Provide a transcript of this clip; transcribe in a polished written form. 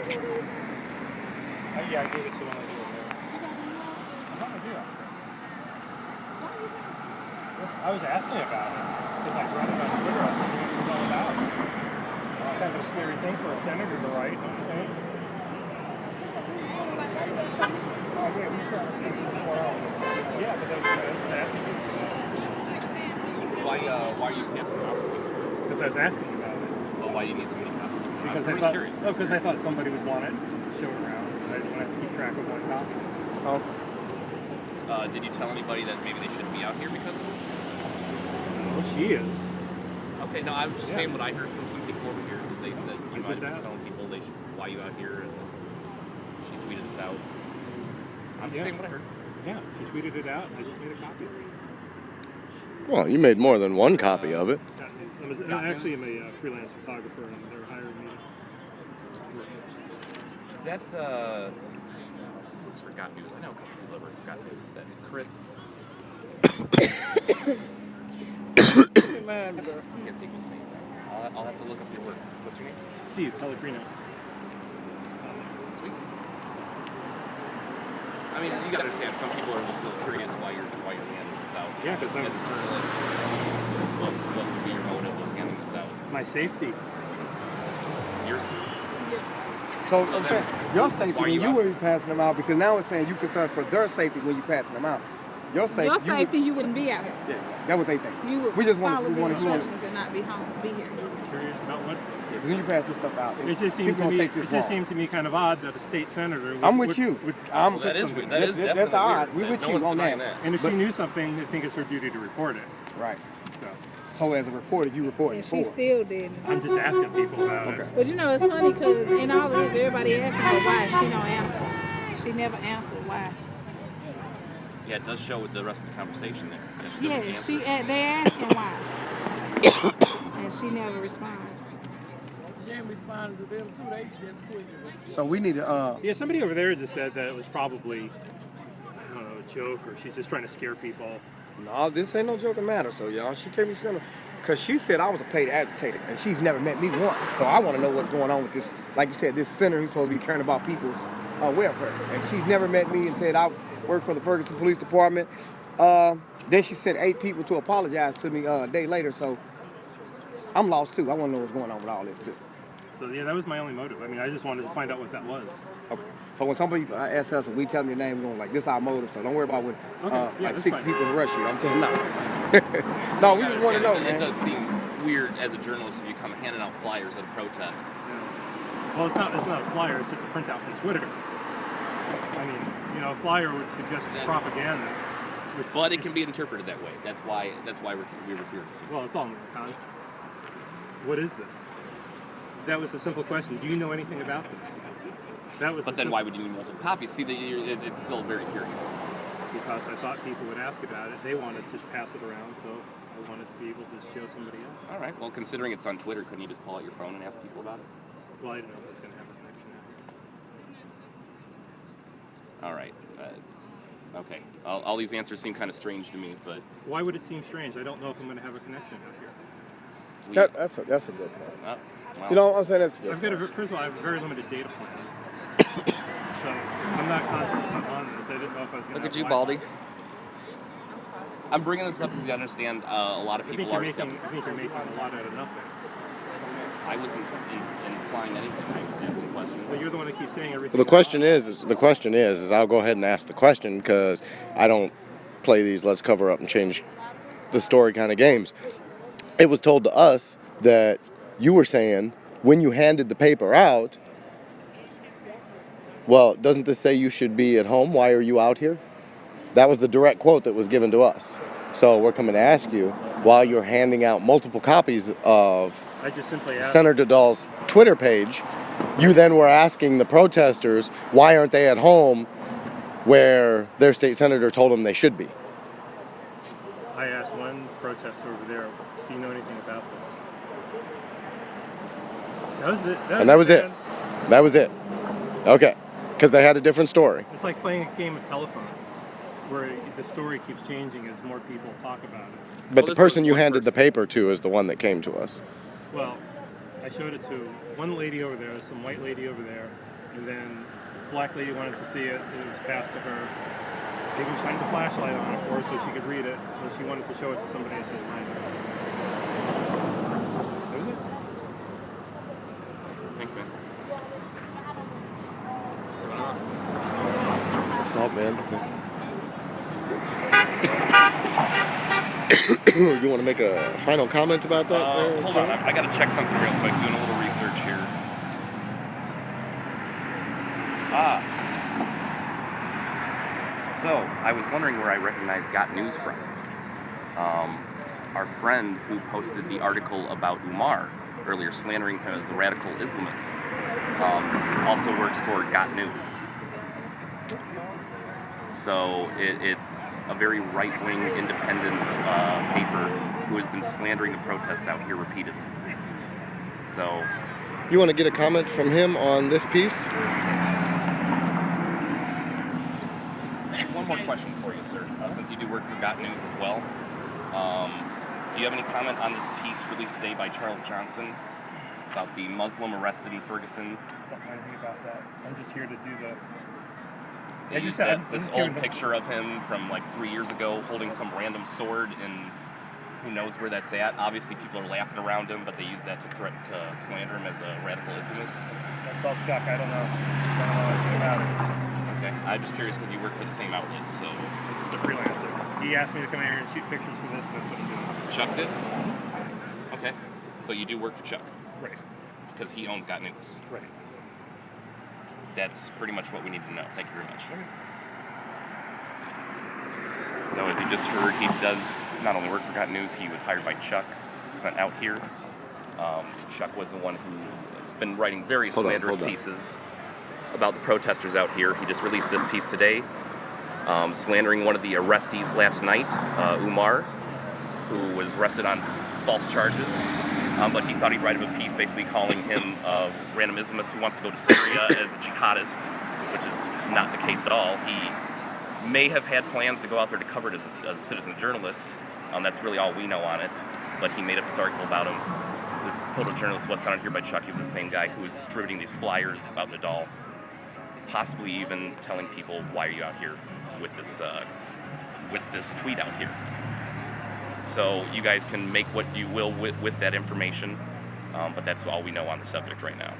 Yeah, I gave it to one of you over there. I do. I was asking about it because I read it on Twitter. I was wondering what it was all about. Kind of a scary thing for a senator to write, don't you think? Yeah, but that's asking you. Why are you guessing about it? Because I was asking you about it. Well, why do you need so many copies? Because I'm curious. Oh, because I thought somebody would want it, show it around. I didn't want to keep track of one copy. Oh. Did you tell anybody that maybe they shouldn't be out here because of it? Well, she is. Okay, no, I was just saying what I heard from some people over here. They said you might just have asked. telling people they should fly you out here, and she tweeted this out. I'm just saying what I heard. Yeah, she tweeted it out, and I just made a copy of it. Well, you made more than one copy of it. Actually, I'm a freelance photographer, and they're hiring me. Is that works for GotNews? I know a couple people that work for GotNews. That Chris. I can't think of his name. I'll have to look up your work. What's your name? Steve Pellegrino. Sweet. I mean, you gotta understand. Some people are just a little curious why you're handing this out. Yeah, because I'm as a journalist. What would be your motive of handing this out? My safety. Your safety. So then, your safety why are when you you out? wouldn't be passing them out, because now it's saying you concerned for their safety when you're passing them out. Your safety, you wouldn't be out here. Yeah, that's what they think. You would We just follow want the to instructions and not be home, be here. Just curious about what. because when you pass this stuff out, It just seems to me. It just seems to me kind of odd that a state senator. I'm with you. Well, that is weird. That is definitely that's odd. weird. We with No you one's on denying that. And if she knew something, I think it's her duty to report it. Right. So So as a reporter, you report And it she for. still didn't. I'm just asking people about it. But you know, it's funny because in all of this, everybody asking her why. She don't answer. She never answered why. Yeah, it does show with the rest of the conversation there. That she Yeah, doesn't answer. they asking why. And she never responds. She ain't responding to them too. They just tweeted. So we need to. Yeah, somebody over there just said that it was probably, I don't know, a joke, or she's just trying to scare people. No, this ain't no joking matter. So y'all, she can't be scared. Because she said I was a paid agitator, and she's never met me once. So I want to know what's going on with this. Like you said, this senator who's supposed to be caring about people's welfare, and she's never met me and said I work for the Ferguson Police Department. Then she sent 8 people to apologize to me a day later. So I'm lost too. I want to know what's going on with all this too. So yeah, that was my only motive. I mean, I just wanted to find out what that was. Okay. So when somebody asks us and we tell them your name, we're going like, this is our motive. So don't worry about when Yeah, like that's 60 fine. people rush you. I'm telling you, no. No, we just want to know, It man. does seem weird as a journalist if you come handing out flyers at a protest. Well, it's not a flyer. It's just a printout from Twitter. I mean, you know, a flyer would suggest propaganda. But it can be interpreted that way. That's why we were here to see. Well, it's all in the context. What is this? That was a simple question. Do you know anything about this? That was. But then why would you need multiple copies? See, it's still very curious. Because I thought people would ask about it. They wanted to pass it around, so I wanted to be able to show somebody else. All right. Well, considering it's on Twitter, couldn't you just pull out your phone and ask people about it? Well, I didn't know if it was going to have a connection. All right. Okay. All these answers seem kind of strange to me, but Why would it seem strange? I don't know if I'm going to have a connection out here. That's a good point. Well, You know what I'm saying? That's good. First of all, I have a very limited data plan. So I'm not constantly on this. I didn't know if I was going to look at you, Baldy. I'm bringing this up because you understand a lot of people are skeptical. I think you're making a lot out of nothing. I wasn't implying anything. I was asking questions. Well, you're the one that keeps saying everything. Well, the question is I'll go ahead and ask the question because I don't play these let's cover up and change the story kind of games. It was told to us that you were saying when you handed the paper out, well, doesn't this say you should be at home? Why are you out here? That was the direct quote that was given to us. So we're coming to ask you, while you're handing out multiple copies of I just simply asked. Senator Dahl's Twitter page, you then were asking the protesters why aren't they at home where their state senator told them they should be. I asked one protester over there, do you know anything about this? That was it. That was it. Okay. Because they had a different story. It's like playing a game of telephone, where the story keeps changing as more people talk about it. But the person you handed the paper to is the one that came to us. Well, I showed it to one lady over there, some white lady over there, And then black lady wanted to see it. It was passed to her. They even shined a flashlight on it for her so she could read it. And she wanted to show it to somebody and said, find it. That was it. Thanks, man. What's up, man? You want to make a final comment about that? Hold on, I gotta check something real quick. Doing a little research here. So, I was wondering where I recognized GotNews from. Our friend who posted the article about Umar earlier, slandering him as a radical Islamist, also works for GotNews. So it's a very right-wing, independent paper who has been slandering the protests out here repeatedly. So, You want to get a comment from him on this piece? one more question for you, sir. Since you do work for GotNews as well, do you have any comment on this piece released today by Charles Johnson about the Muslim arrested in Ferguson? Don't know anything about that. I'm just here to do the... They used this old picture of him from like 3 years ago holding some random sword, and who knows where that's at. Obviously, people are laughing around him, but they use that to slander him as a radical Islamist. That's all Chuck. I don't know anything about it. Okay, I'm just curious because you work for the same outlet, so... I'm just a freelancer. He asked me to come in here and shoot pictures for this, and that's what I'm doing. Chuck did? Okay, so you do work for Chuck, Right. because he owns GotNews. Right. That's pretty much what we need to know. Thank you very much. So as you just heard, he does not only work for GotNews, he was hired by Chuck, sent out here. Chuck was the one who's been writing very slanderous pieces about the protesters out here. He just released this piece today, slandering one of the arrestees last night, Umar, who was arrested on false charges. But he thought he'd write him a piece basically calling him a random Islamist who wants to go to Syria as a jihadist, which is not the case at all. He may have had plans to go out there to cover it as a citizen journalist. That's really all we know on it. But he made up this article about him. This photojournalist was sent out here by Chuck. He was the same guy who was distributing these flyers about Nadal, possibly even telling people, why are you out here with this tweet out here. So you guys can make what you will with that information, but that's all we know on the subject right now.